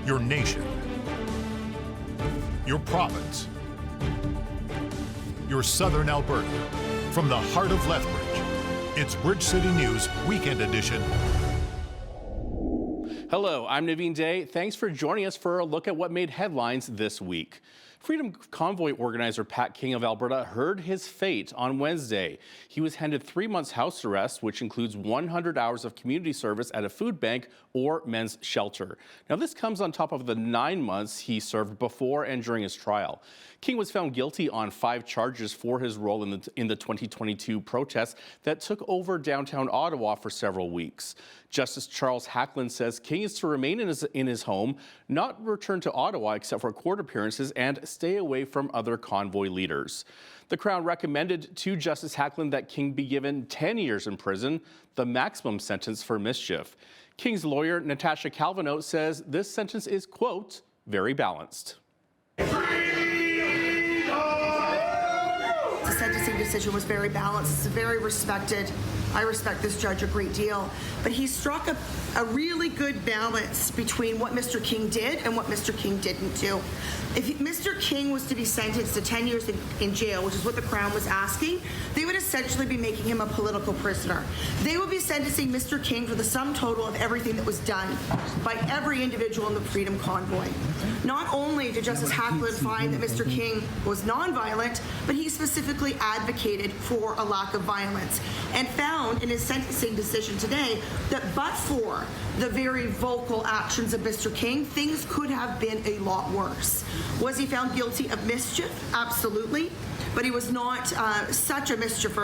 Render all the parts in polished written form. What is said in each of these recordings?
your nation, your province, your southern Alberta. From the heart of Lethbridge, it's Bridge City News Weekend Edition. Hello, I'm Naveen Day. Thanks for joining us for a look at what made headlines this week. Freedom Convoy organizer Pat King of Alberta heard his fate on Wednesday. He was handed 3 months house arrest, which includes 100 hours of community service at a food bank or men's shelter. Now, this comes on top of the 9 months he served before and during his trial. King was found guilty on 5 charges for his role in the 2022 protests that took over downtown Ottawa for several weeks. Justice Charles Hackland says King is to remain in his home, not return to Ottawa except for court appearances, and stay away from other convoy leaders. The Crown recommended to Justice Hackland that King be given 10 years in prison, the maximum sentence for mischief. King's lawyer, Natasha Calvino, says this sentence is, quote, very balanced. The sentencing decision was very balanced. It's very respected. I respect this judge a great deal. But he struck a really good balance between what Mr. King did and what Mr. King didn't do. If Mr. King was to be sentenced to 10 years in jail, which is what the Crown was asking, they would essentially be making him a political prisoner. They would be sentencing Mr. King for the sum total of everything that was done by every individual in the Freedom Convoy. Not only did Justice Hackland find that Mr. King was nonviolent, but he specifically advocated for a lack of violence and found in his sentencing decision today that but for the very vocal actions of Mr. King, things could have been a lot worse. Was he found guilty of mischief? Absolutely. But he was not such a mischief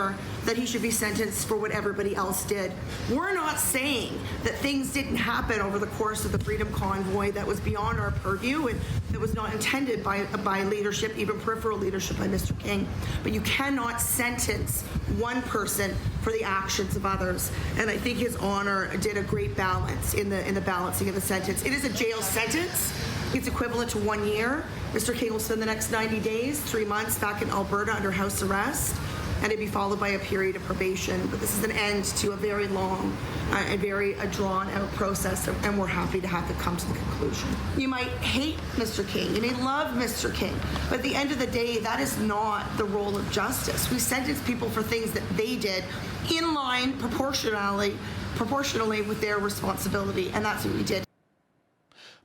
that he should be sentenced for what everybody else did. We're not saying that things didn't happen over the course of the Freedom Convoy that was beyond our purview and that was not intended by leadership, even peripheral leadership by Mr. King. But you cannot sentence one person for the actions of others. And I think His Honor did a great balance in the balancing of the sentence. It is a jail sentence. It's equivalent to 1 year. Mr. King will spend the next 90 days, 3 months back in Alberta under house arrest, and it'd be followed by a period of probation. But this is an end to a very long and very drawn-out process, and we're happy to have it come to the conclusion. You might hate Mr. King, you may love Mr. King, but at the end of the day, that is not the role of justice. We sentence people for things that they did in line, proportionally with their responsibility, and that's what we did.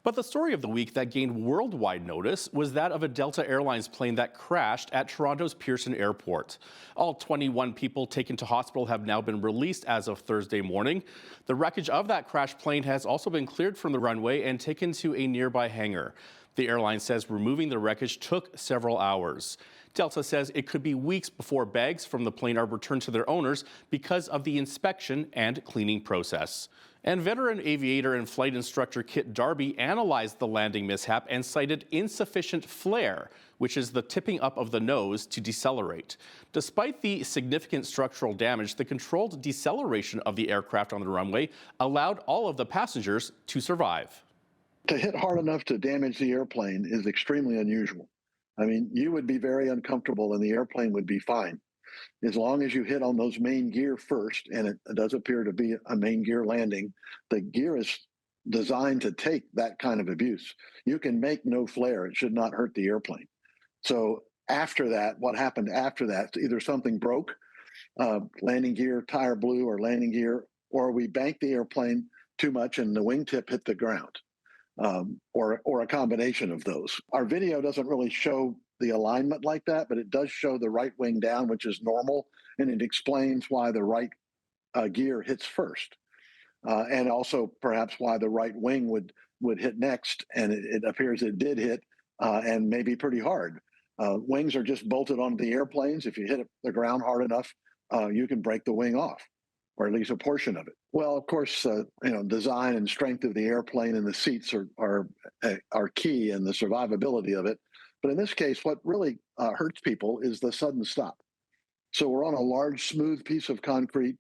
But the story of the week that gained worldwide notice was that of a Delta Airlines plane that crashed at Toronto's Pearson Airport. All 21 people taken to hospital have now been released as of Thursday morning. The wreckage of that crashed plane has also been cleared from the runway and taken to a nearby hangar. The airline says removing the wreckage took several hours. Delta says it could be weeks before bags from the plane are returned to their owners because of the inspection and cleaning process. And veteran aviator and flight instructor Kit Darby analyzed the landing mishap and cited insufficient flare, which is the tipping up of the nose to decelerate. Despite the significant structural damage, the controlled deceleration of the aircraft on the runway allowed all of the passengers to survive. To hit hard enough to damage the airplane is extremely unusual. I mean, you would be very uncomfortable and the airplane would be fine. As long as you hit on those main gear first, and it does appear to be a main gear landing, the gear is designed to take that kind of abuse. You can make no flare. It should not hurt the airplane. So after that, what happened after that, either something broke, landing gear, tire blew, or landing gear, or we banked the airplane too much and the wingtip hit the ground, or a combination of those. Our video doesn't really show the alignment like that, but it does show the right wing down, which is normal, and it explains why the right gear hits first, and also perhaps why the right wing would hit next, and it appears it did hit, and maybe pretty hard. Wings are just bolted onto the airplanes. If you hit the ground hard enough, you can break the wing off, or at least a portion of it. Well, of course, design and strength of the airplane and the seats are key in the survivability of it. But in this case, what really hurts people is the sudden stop. So we're on a large, smooth piece of concrete.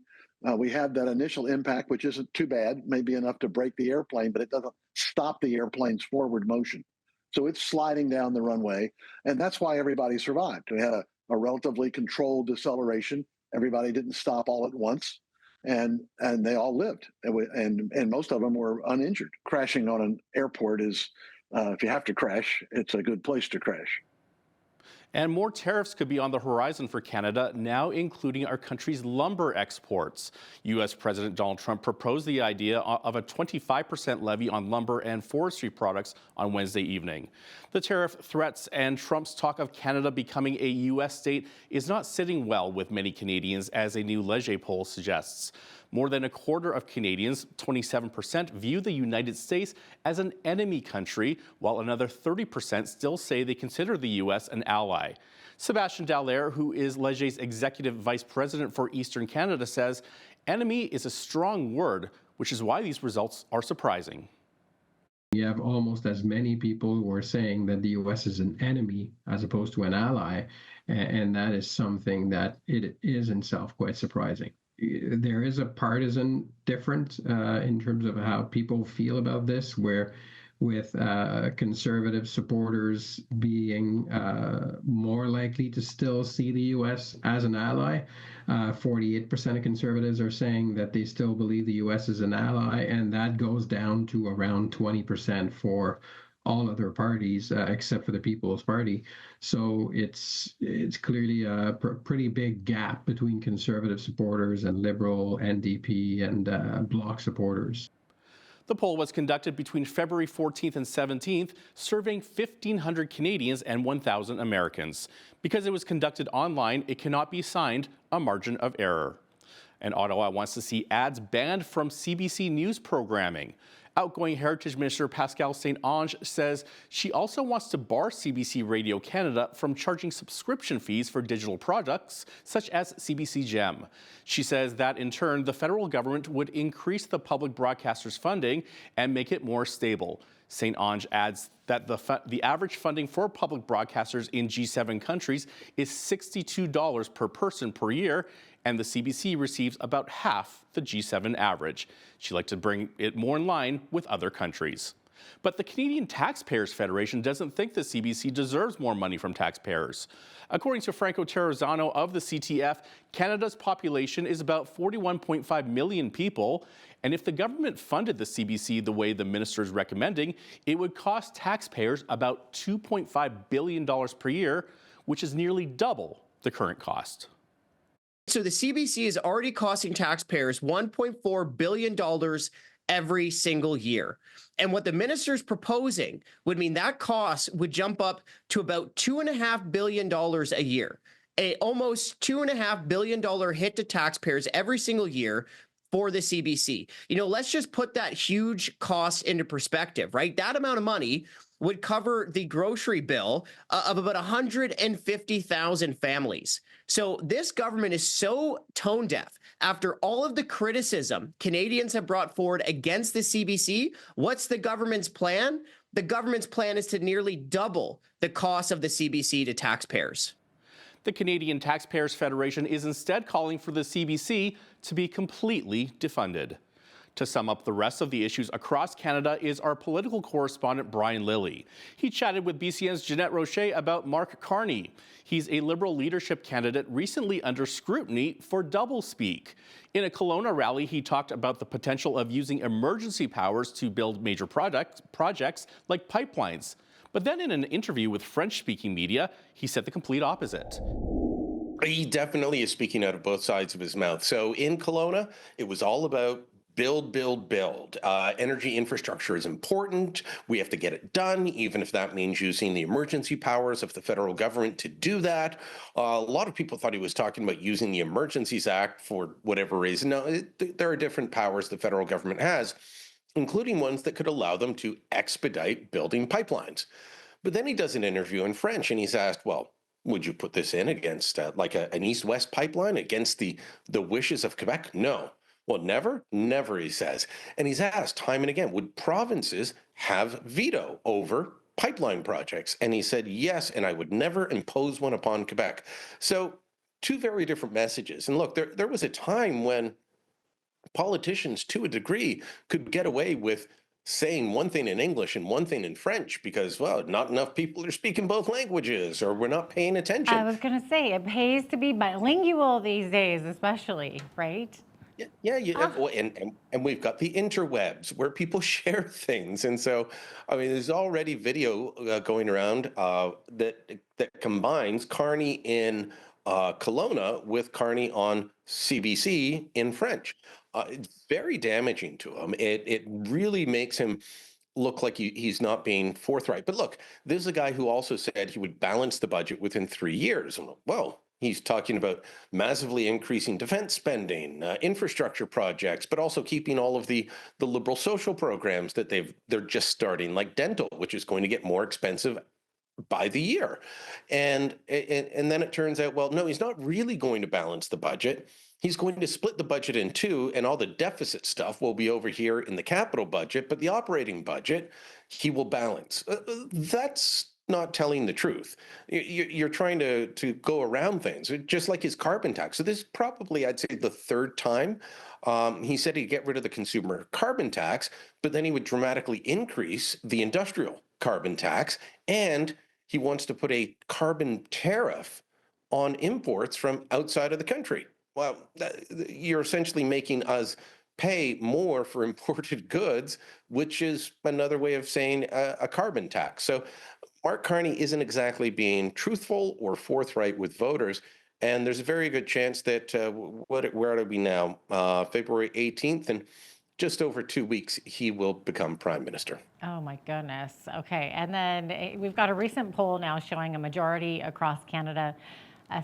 We have that initial impact, which isn't too bad, maybe enough to break the airplane, but it doesn't stop the airplane's forward motion. So it's sliding down the runway, and that's why everybody survived. We had a relatively controlled deceleration. Everybody didn't stop all at once. and they all lived, and most of them were uninjured. Crashing on an airport is, if you have to crash, it's a good place to crash. And more tariffs could be on the horizon for Canada, now including our country's lumber exports. U.S. President Donald Trump proposed the idea of a 25% levy on lumber and forestry products on Wednesday evening. The tariff threats and Trump's talk of Canada becoming a U.S. state is not sitting well with many Canadians, as a new Leger poll suggests. More than a quarter of Canadians, 27%, view the United States as an enemy country, while another 30% still say they consider the U.S. an ally. Sébastien Dallaire, who is Leger's executive vice president for Eastern Canada, says enemy is a strong word, which is why these results are surprising. You have almost as many people who are saying that the U.S. is an enemy as opposed to an ally, and that is something that it is in itself quite surprising. There is a partisan difference in terms of how people feel about this, where with conservative supporters being more likely to still see the U.S. as an ally. 48% of conservatives are saying that they still believe the U.S. is an ally, and that goes down to around 20% for all other parties except for the People's Party. So it's clearly a pretty big gap between conservative supporters and Liberal, NDP, and Bloc supporters. The poll was conducted between February 14th and 17th, surveying 1,500 Canadians and 1,000 Americans. Because it was conducted online, it cannot be assigned a margin of error. And Ottawa wants to see ads banned from CBC News programming. Outgoing Heritage Minister Pascale St-Onge says she also wants to bar CBC Radio Canada from charging subscription fees for digital products such as CBC Gem. She says that in turn, the federal government would increase the public broadcaster's funding and make it more stable. St-Onge adds that the average funding for public broadcasters in G7 countries is $62 per person per year, and the CBC receives about half the G7 average. She'd like to bring it more in line with other countries. But the Canadian Taxpayers Federation doesn't think the CBC deserves more money from taxpayers. According to Franco Terrazzano of the CTF, Canada's population is about 41.5 million people, and if the government funded the CBC the way the minister is recommending, it would cost taxpayers about $2.5 billion per year, which is nearly double the current cost. So the CBC is already costing taxpayers $1.4 billion every single year. And what the minister's proposing would mean that cost would jump up to about $2.5 billion a year, a almost $2.5 billion hit to taxpayers every single year for the CBC. You know, let's just put that huge cost into perspective, right? That amount of money would cover the grocery bill of about 150,000 families. So this government is so tone deaf. After all of the criticism Canadians have brought forward against the CBC, what's the government's plan? The government's plan is to nearly double the cost of the CBC to taxpayers. The Canadian Taxpayers Federation is instead calling for the CBC to be completely defunded. To sum up the rest of the issues across Canada is our political correspondent, Brian Lilly. He chatted with BCN's Jeanette Roche about Mark Carney. He's a Liberal leadership candidate recently under scrutiny for doublespeak. In a Kelowna rally, he talked about the potential of using emergency powers to build major projects like pipelines. But then in an interview with French-speaking media, he said the complete opposite. He definitely is speaking out of both sides of his mouth. So in Kelowna, it was all about build, build, build. Energy infrastructure is important. We have to get it done, even if that means using the emergency powers of the federal government to do that. A lot of people thought he was talking about using the Emergencies Act for whatever reason. No, there are different powers the federal government has, including ones that could allow them to expedite building pipelines. But then he does an interview in French, and he's asked, well, would you put this in against like an east-west pipeline against the wishes of Quebec? No. Well, never, he says. And he's asked time and again, would provinces have veto over pipeline projects? And he said, yes, and I would never impose one upon Quebec. So two very different messages. And look, there was a time when politicians, to a degree, could get away with saying one thing in English and one thing in French because, well, not enough people are speaking both languages or we're not paying attention. I was going to say, it pays to be bilingual these days, especially, right? Well, and we've got the interwebs where people share things, and so I mean, there's already video going around that combines Carney in Kelowna with Carney on CBC in French. It's very damaging to him. It really makes him look like he's not being forthright. But look, this is a guy who also said he would balance the budget within 3 years. Well, he's talking about massively increasing defense spending, infrastructure projects, but also keeping all of the liberal social programs that they're just starting, like dental, which is going to get more expensive by the year. And then it turns out, well, no, he's not really going to balance the budget. He's going to split the budget in two, and all the deficit stuff will be over here in the capital budget, but the operating budget, he will balance. That's not telling the truth. You're trying to go around things, just like his carbon tax. So this is probably, I'd say, the third time. He said he'd get rid of the consumer carbon tax, but then he would dramatically increase the industrial carbon tax, and he wants to put a carbon tariff on imports from outside of the country. Well, you're essentially making us pay more for imported goods, which is another way of saying a carbon tax. So Mark Carney isn't exactly being truthful or forthright with voters. And there's a very good chance that, where are we now? February 18th, and just over 2 weeks, he will become prime minister. Oh my goodness. Okay. And then we've got a recent poll now showing a majority across Canada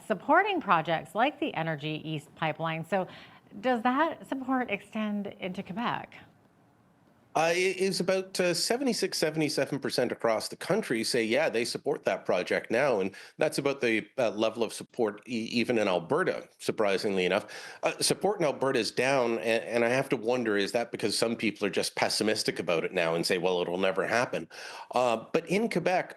supporting projects like the Energy East pipeline. So does that support extend into Quebec? It is about 76, 77% across the country say, yeah, they support that project now. And that's about the level of support even in Alberta, surprisingly enough. Support in Alberta is down. And I have to wonder, is that because some people are just pessimistic about it now and say, well, it'll never happen? But in Quebec,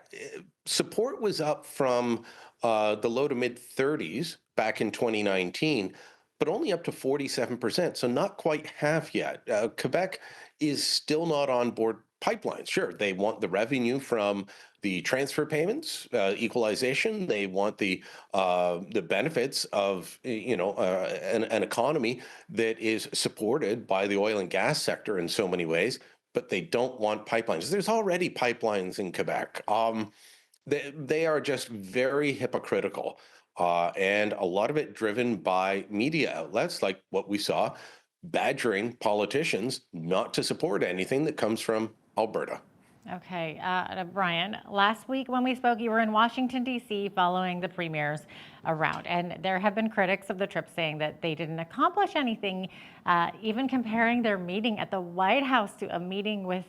support was up from the low to mid 30s back in 2019, but only up to 47%. So not quite half yet. Quebec is still not on board pipelines. Sure, they want the revenue from the transfer payments, equalization. They want the benefits of an economy that is supported by the oil and gas sector in so many ways, but they don't want pipelines. There's already pipelines in Quebec. They are just very hypocritical, and a lot of it driven by media outlets like what we saw, badgering politicians not to support anything that comes from Alberta. Okay, Brian, last week when we spoke, you were in Washington, D.C. following the premier's round, and there have been critics of the trip saying that they didn't accomplish anything, even comparing their meeting at the White House to a meeting with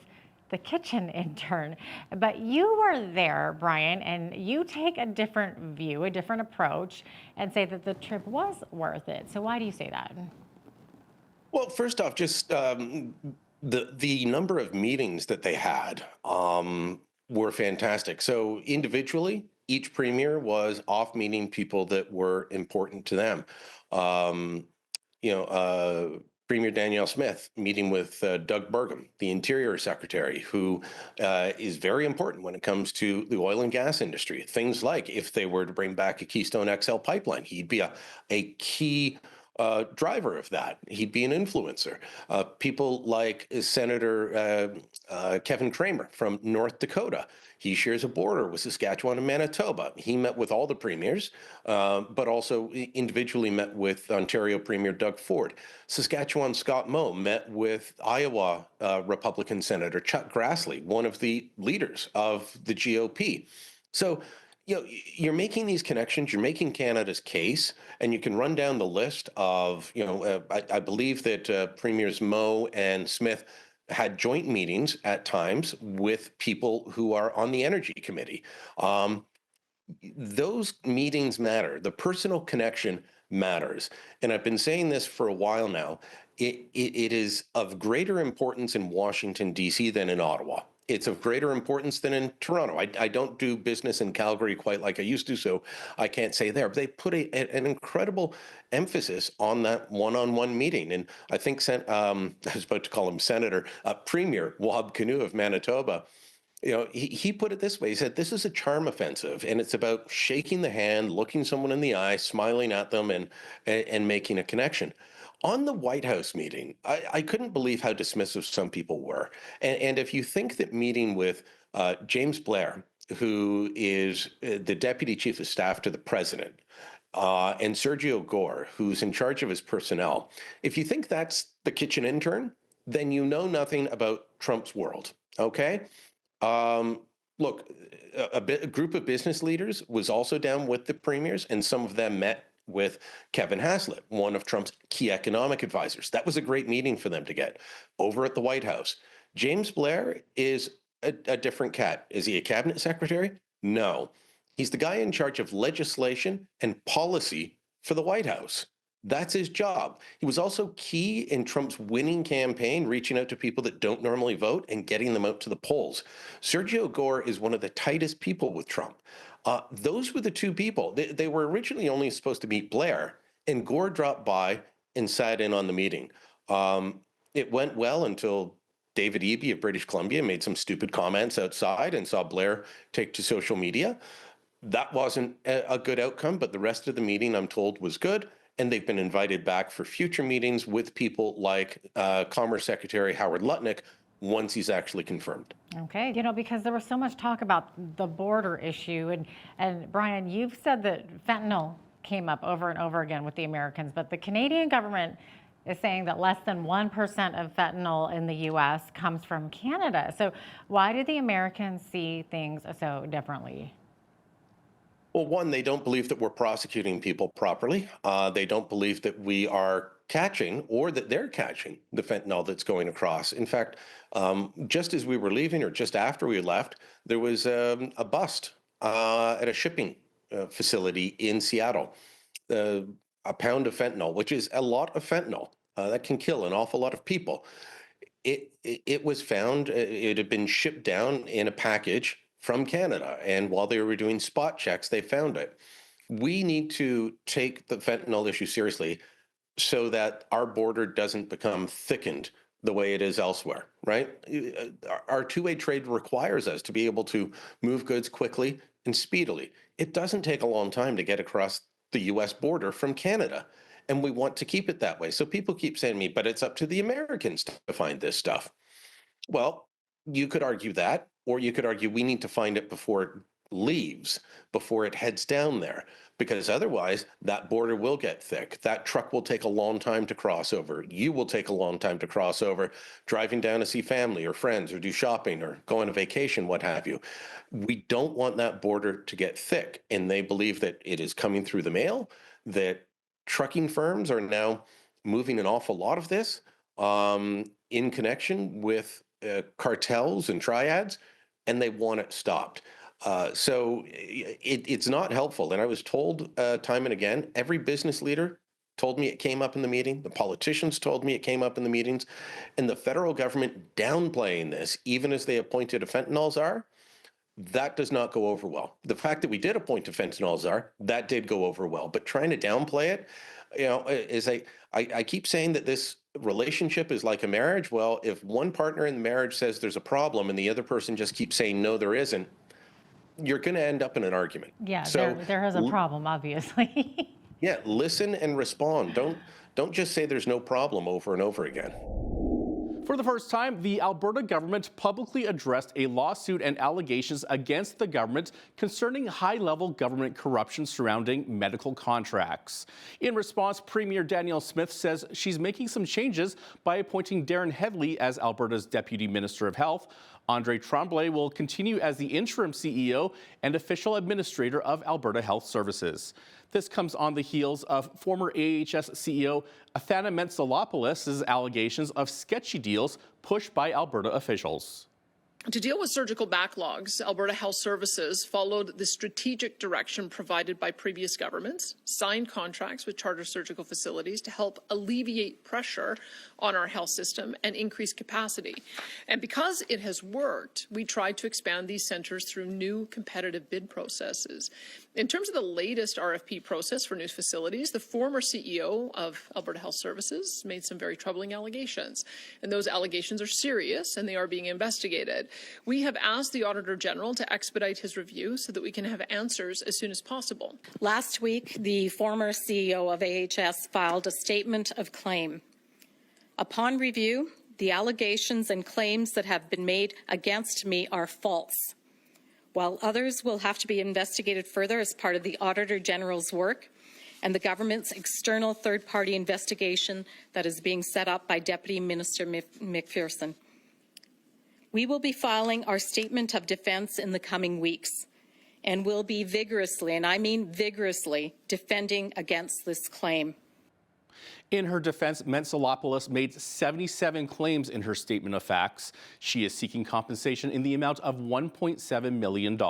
the kitchen intern. But you were there, Brian, and you take a different view, a different approach, and say that the trip was worth it. So why do you say that? Well, first off, just the number of meetings that they had were fantastic. So individually, each premier was off meeting people that were important to them. Premier Danielle Smith meeting with Doug Burgum, the Interior Secretary, who is very important when it comes to the oil and gas industry. Things like if they were to bring back a Keystone XL pipeline, he'd be a key driver of that. He'd be an influencer. People like Senator Kevin Cramer from North Dakota. He shares a border with Saskatchewan and Manitoba. He met with all the premiers, but also individually met with Ontario Premier Doug Ford. Saskatchewan Scott Moe met with Iowa Republican Senator Chuck Grassley, one of the leaders of the GOP. So, you're making these connections, you're making Canada's case, and you can run down the list of, I believe that Premiers Moe and Smith had joint meetings at times with people who are on the Energy Committee. Those meetings matter. The personal connection matters. And I've been saying this for a while now. It is of greater importance in Washington, D.C. than in Ottawa. It's of greater importance than in Toronto. I don't do business in Calgary quite like I used to, so I can't say there. But they put an incredible emphasis on that one-on-one meeting. And I think, I was about to call him Senator, Premier Wab Kinew of Manitoba, he put it this way. He said, this is a charm offensive, and it's about shaking the hand, looking someone in the eye, smiling at them, and making a connection. On the White House meeting, I couldn't believe how dismissive some people were. And if you think that meeting with James Blair, who is the deputy chief of staff to the president, and Sergio Gore, who's in charge of his personnel, if you think that's the kitchen intern, then you know nothing about Trump's world, okay? Look, a group of business leaders was also down with the premiers, and some of them met with Kevin Haslett, one of Trump's key economic advisors. That was a great meeting for them to get over at the White House. James Blair is a different cat. Is he a cabinet secretary? No. He's the guy in charge of legislation and policy for the White House. That's his job. He was also key in Trump's winning campaign, reaching out to people that don't normally vote and getting them out to the polls. Sergio Gore is one of the tightest people with Trump. Those were the two people. They were originally only supposed to meet Blair, and Gore dropped by and sat in on the meeting. It went well until David Eby of British Columbia made some stupid comments outside and saw Blair take to social media. That wasn't a good outcome, but the rest of the meeting, I'm told, was good. And they've been invited back for future meetings with people like Commerce Secretary Howard Lutnick once he's actually confirmed. Okay, because there was so much talk about the border issue, and Brian, you've said that fentanyl came up over and over again with the Americans, but the Canadian government is saying that less than 1% of fentanyl in the U.S. comes from Canada. So why do the Americans see things so differently? Well, one, they don't believe that we're prosecuting people properly. They don't believe that we are catching or that they're catching the fentanyl that's going across. In fact, just as we were leaving or just after we left, there was a bust at a shipping facility in Seattle. A pound of fentanyl, which is a lot of fentanyl that can kill an awful lot of people. It was found, it had been shipped down in a package from Canada. And while they were doing spot checks, they found it. We need to take the fentanyl issue seriously so that our border doesn't become thickened the way it is elsewhere, right? Our two-way trade requires us to be able to move goods quickly and speedily. It doesn't take a long time to get across the US border from Canada, and we want to keep it that way. So people keep saying to me, but it's up to the Americans to find this stuff. Well, you could argue that, or you could argue we need to find it before it leaves, before it heads down there, because otherwise that border will get thick. That truck will take a long time to cross over. You will take a long time to cross over, driving down to see family or friends or do shopping or go on a vacation, what have you. We don't want that border to get thick, and they believe that it is coming through the mail, that trucking firms are now moving an awful lot of this in connection with cartels and triads, and they want it stopped. So it's not helpful. And I was told time and again, every business leader told me it came up in the meeting. The politicians told me it came up in the meetings. And the federal government downplaying this, even as they appointed a fentanyl czar, that does not go over well. The fact that we did appoint a fentanyl czar, that did go over well. But trying to downplay it, is I keep saying that this relationship is like a marriage. Well, if one partner in the marriage says there's a problem and the other person just keeps saying, no, there isn't, you're going to end up in an argument. Yeah, so there has a problem, obviously. Yeah, listen and respond. Don't just say there's no problem over and over again. For the first time, the Alberta government publicly addressed a lawsuit and allegations against the government concerning high-level government corruption surrounding medical contracts. In response, Premier Danielle Smith says she's making some changes by appointing Darren Headley as Alberta's Deputy Minister of Health. Andre Tremblay will continue as the interim CEO and official administrator of Alberta Health Services. This comes on the heels of former AHS CEO Athana Mentzelopoulos' allegations of sketchy deals pushed by Alberta officials. To deal with surgical backlogs, Alberta Health Services followed the strategic direction provided by previous governments, signed contracts with charter surgical facilities to help alleviate pressure on our health system and increase capacity. And because it has worked, we tried to expand these centres through new competitive bid processes. In terms of the latest RFP process for new facilities, the former CEO of Alberta Health Services made some very troubling allegations. And those allegations are serious and they are being investigated. We have asked the Auditor General to expedite his review so that we can have answers as soon as possible. Last week, the former CEO of AHS filed a statement of claim. Upon review, the allegations and claims that have been made against me are false. While others will have to be investigated further as part of the Auditor General's work and the government's external third-party investigation that is being set up by Deputy Minister McPherson. We will be filing our statement of defense in the coming weeks and will be vigorously, and I mean vigorously, defending against this claim. In her defense, Mentzelopoulos made 77 claims in her statement of facts. She is seeking compensation in the amount of $1.7 million.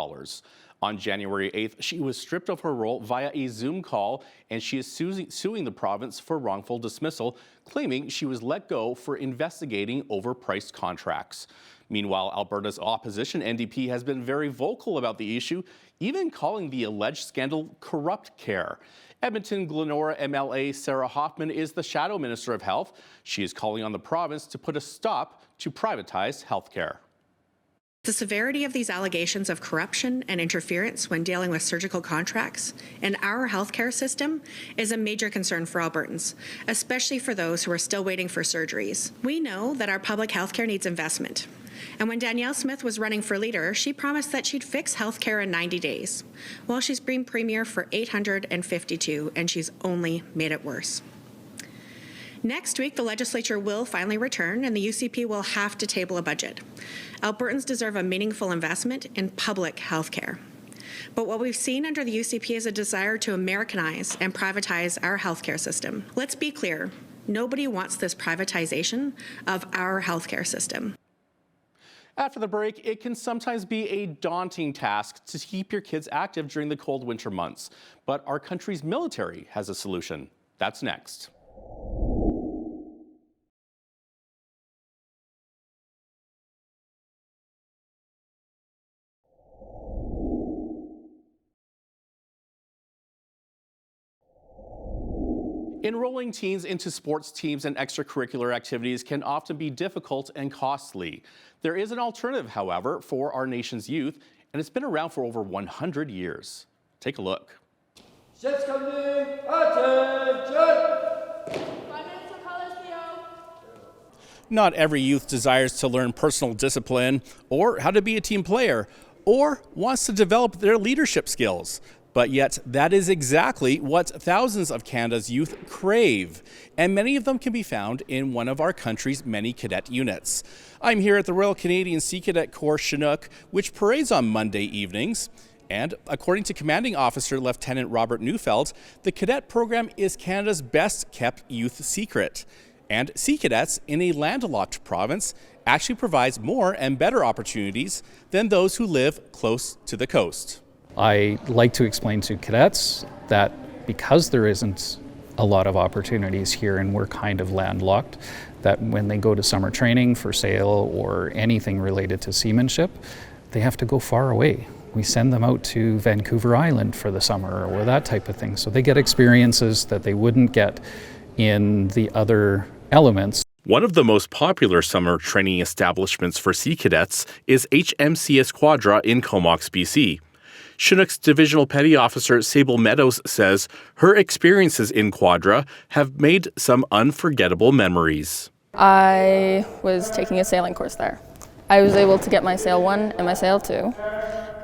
On January 8th, she was stripped of her role via a Zoom call, and she is suing the province for wrongful dismissal, claiming she was let go for investigating overpriced contracts. Meanwhile, Alberta's opposition NDP has been very vocal about the issue, even calling the alleged scandal corrupt care. Edmonton Glenora MLA Sarah Hoffman is the Shadow Minister of Health. She is calling on the province to put a stop to privatized healthcare. The severity of these allegations of corruption and interference when dealing with surgical contracts in our healthcare system is a major concern for Albertans, especially for those who are still waiting for surgeries. We know that our public healthcare needs investment. And when Danielle Smith was running for leader, she promised that she'd fix healthcare in 90 days. Well, she's been premier for 852, and she's only made it worse. Next week, the legislature will finally return, and the UCP will have to table a budget. Albertans deserve a meaningful investment in public health care. But what we've seen under the UCP is a desire to Americanize and privatize our healthcare system. Let's be clear, nobody wants this privatization of our healthcare system. After the break, it can sometimes be a daunting task to keep your kids active during the cold winter months. But our country's military has a solution. That's next. Enrolling teens into sports teams and extracurricular activities can often be difficult and costly. There is an alternative, however, for our nation's youth, and it's been around for over 100 years. Take a look. Ships coming in, attention! Not every youth desires to learn personal discipline or how to be a team player or wants to develop their leadership skills. But yet, that is exactly what thousands of Canada's youth crave, and many of them can be found in one of our country's many cadet units. I'm here at the Royal Canadian Sea Cadet Corps Chinook, which parades on Monday evenings. And according to Commanding Officer Lieutenant Robert Neufeld, the cadet program is Canada's best-kept youth secret. And Sea Cadets in a landlocked province actually provides more and better opportunities than those who live close to the coast. I like to explain to cadets that because there isn't a lot of opportunities here and we're kind of landlocked, that when they go to summer training for sail or anything related to seamanship, they have to go far away. We send them out to Vancouver Island for the summer or that type of thing. So they get experiences that they wouldn't get in the other elements. One of the most popular summer training establishments for Sea Cadets is HMCS Quadra in Comox, BC. Chinook's Divisional Petty Officer Sable Meadows says her experiences in Quadra have made some unforgettable memories. I was taking a sailing course there. I was able to get my Sail 1 and my Sail 2,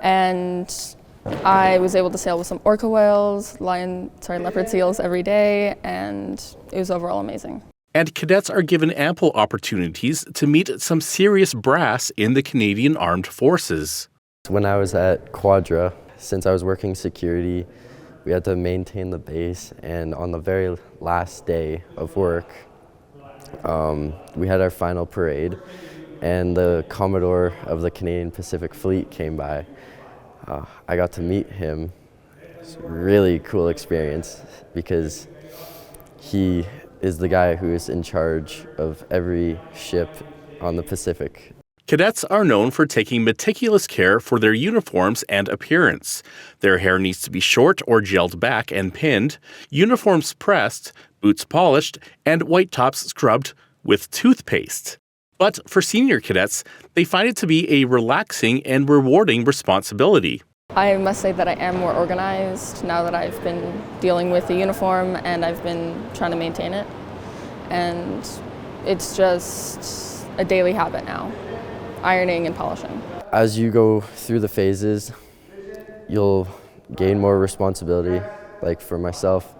and I was able to sail with some orca whales, leopard seals every day, and it was overall amazing. And cadets are given ample opportunities to meet some serious brass in the Canadian Armed Forces. When I was at Quadra, since I was working security, we had to maintain the base, and on the very last day of work, we had our final parade, and the Commodore of the Canadian Pacific Fleet came by. I got to meet him. It's a really cool experience because he is the guy who is in charge of every ship on the Pacific. Cadets are known for taking meticulous care for their uniforms and appearance. Their hair needs to be short or gelled back and pinned, uniforms pressed, boots polished, and white tops scrubbed with toothpaste. But for senior cadets, they find it to be a relaxing and rewarding responsibility. I must say that I am more organized now that I've been dealing with the uniform and I've been trying to maintain it. And it's just a daily habit now, ironing and polishing. As you go through the phases, you'll gain more responsibility. Like for myself,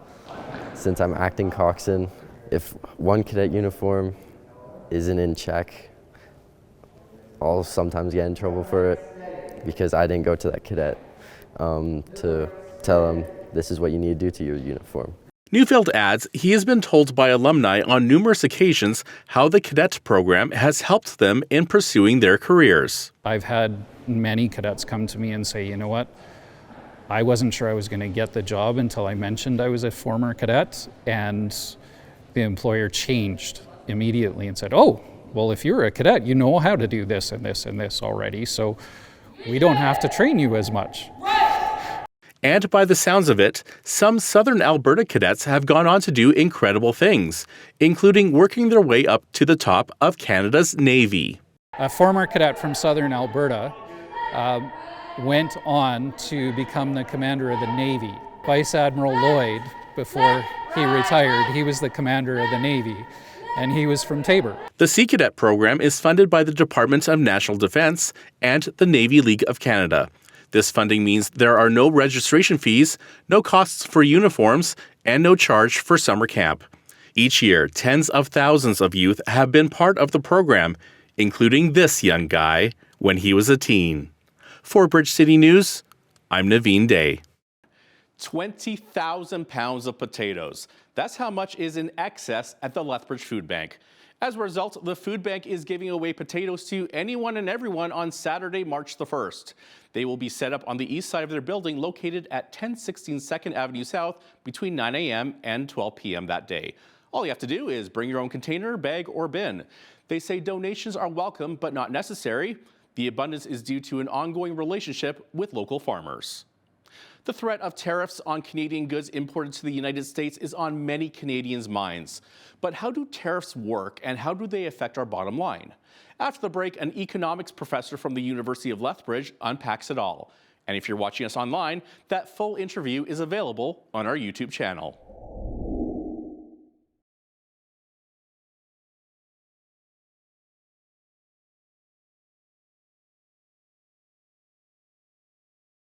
since I'm acting coxswain, if one cadet uniform isn't in check, I'll sometimes get in trouble for it because I didn't go to that cadet to tell them this is what you need to do to your uniform. Neufeld adds he has been told by alumni on numerous occasions how the cadet program has helped them in pursuing their careers. I've had many cadets come to me and say, you know what, I wasn't sure I was going to get the job until I mentioned I was a former cadet, and the employer changed immediately and said, oh, well, if you're a cadet, you know how to do this and this and this already, so we don't have to train you as much. And by the sounds of it, some Southern Alberta cadets have gone on to do incredible things, including working their way up to the top of Canada's Navy. A former cadet from Southern Alberta went on to become the commander of the Navy. Vice Admiral Lloyd, before he retired, he was the commander of the Navy, and he was from Taber. The Sea Cadet program is funded by the Department of National Defence and the Navy League of Canada. This funding means there are no registration fees, no costs for uniforms, and no charge for summer camp. Each year, tens of thousands of youth have been part of the program, including this young guy when he was a teen. For Bridge City News, I'm Naveen Day. 20,000 pounds of potatoes. That's how much is in excess at the Lethbridge Food Bank. As a result, the food bank is giving away potatoes to anyone and everyone on Saturday, March the 1st. They will be set up on the east side of their building located at 1016 2nd Avenue South between 9 a.m. and 12 p.m. that day. All you have to do is bring your own container, bag, or bin. They say donations are welcome but not necessary. The abundance is due to an ongoing relationship with local farmers. The threat of tariffs on Canadian goods imported to the United States is on many Canadians' minds. But how do tariffs work and how do they affect our bottom line? After the break, an economics professor from the University of Lethbridge unpacks it all. And if you're watching us online, that full interview is available on our YouTube channel.